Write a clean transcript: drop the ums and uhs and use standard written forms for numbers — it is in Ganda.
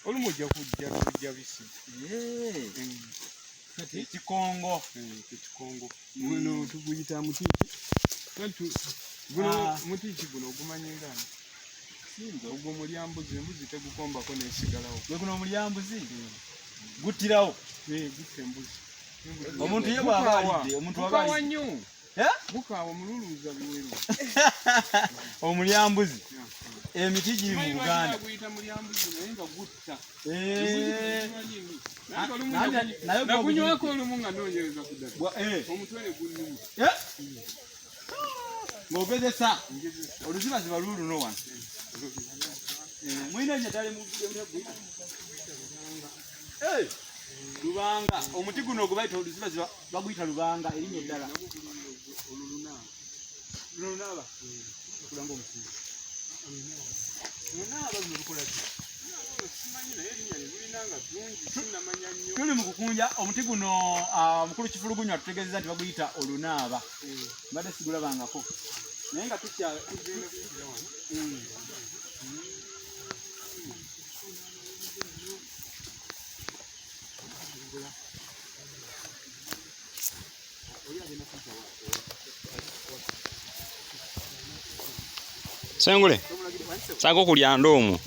olumu ojja kujja bisi. Kati ekikongo. Ekikongo. Guno tuguyita mutiki. Guno mutiki guno ogumanyi ngani? Singa ogwo mulyambuzi, embuzi tegukombako n'esigalawo. Gwe guno mulyambuzi? Guttirawo. Gutta embuzi. Omuntu ye bw'aba alidde, omuntu aba alidde. Nnyo. Bukaawa mululuuza biweru. Omulyambuzi. Emiti giri mu Buganda. Guyita mulyambuzi naye nga gutta. Nagunywako olumu nga noonyereza ku ddala. Omutwe ne gunnuma. Ng'ogezesa. Oluzibaziba luluno wano. Mwine nnyo mu Lubanga. Omuti guno gwe bayita oluzibaziba baguyita lubanga erinnya eddala. Olunaaba. Kulanga omuti. Olunaaba luno lukola ki? Tuli mu kukunja omuti guno mukulu Kifulugunya atutegeezezza nti baguyita olunaaba. Mbadde sigulabangako. Naye nga Sengule. Sako kulya ndomu.